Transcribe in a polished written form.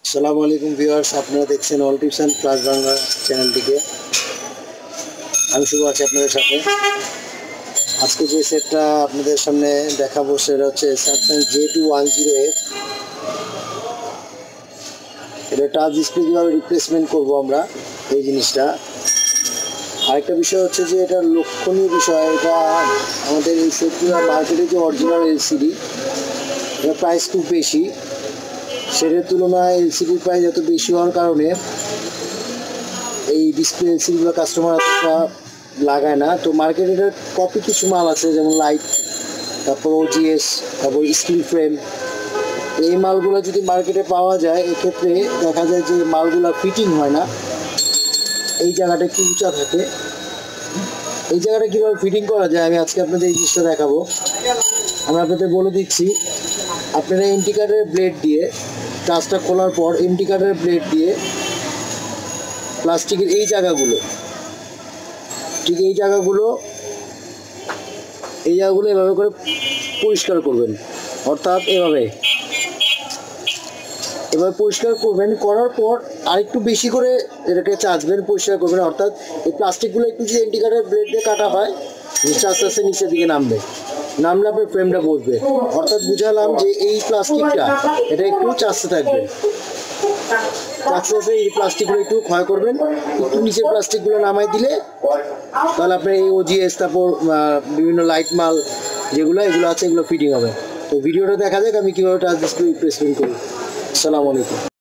আসসালামু আলাইকুম ভিউয়ার্স, আপনারা দেখছেন অল্টিপশন প্লাস বাংলা চ্যানেলটিকে। আমি শুভ আছি আপনাদের সাথে। আজকে যে সেটটা আপনাদের সামনে দেখাবো সেটা হচ্ছে স্যামসাং J210F। এটা টাচ ডিসপ্লে কীভাবে রিপ্লেসমেন্ট করবো আমরা এই জিনিসটা। আরেকটা বিষয় হচ্ছে যে এটা লক্ষণীয় বিষয়, এটা আমাদের এই সেটগুলো মার্কেটে যে অরিজিনাল এলসিডি, এটা প্রাইস খুব বেশি। সেটার তুলনায় এলসিডির প্রাইস এত বেশি হওয়ার কারণে এই ডিসপ্লে এলসিডিগুলো কাস্টমার এতটা লাগায় না। তো মার্কেটে এটার কপি কিছু মাল আছে, যেমন লাইট, তারপর ওজিএস, তারপর স্ক্রিন ফ্রেম। এই মালগুলো যদি মার্কেটে পাওয়া যায়, এক্ষেত্রে দেখা যায় যে মালগুলো ফিটিং হয় না। এই জায়গাটা একটু উঁচা থাকে। এই জায়গাটা কীভাবে ফিটিং করা যায় আমি আজকে আপনাদের এই জিনিসটা দেখাবো। আমি আপনাদের বলে দিচ্ছি, আপনারা এমটি কার্ডের ব্লেড দিয়ে টাচটা খোলার পর এমটি কার্ডের ব্লেড দিয়ে প্লাস্টিকের এই জায়গাগুলো, ঠিক এই জায়গাগুলো এভাবে করে পরিষ্কার করবেন। অর্থাৎ এভাবে পরিষ্কার করবেন। করার পর আরেকটু বেশি করে এটাকে চাচবেন, পরিষ্কার করবেন। অর্থাৎ এই প্লাস্টিকগুলো একটু যদি এমটি কার্ডের ব্লেড দিয়ে কাটা হয়, নিচে আস্তে আস্তে নিচের দিকে নামলে আপনার ফ্রেমটা বসবে। অর্থাৎ বুঝালাম যে এই প্লাস্টিকটা এটা একটু চাচতে থাকবেন, চাচতে চাচতে এই প্লাস্টিকগুলো একটু ক্ষয় করবেন। একটু নিচের প্লাস্টিকগুলো নামাই দিলে তাহলে আপনার এই ওজিএস, তারপর বিভিন্ন লাইট মাল এগুলো আছে, এগুলো ফিটিং হবে। তো ভিডিওটা দেখা যাক আমি কীভাবে টাচ ডিসপ্লে রিপ্লেসমেন্ট করি। আসসালামু আলাইকুম।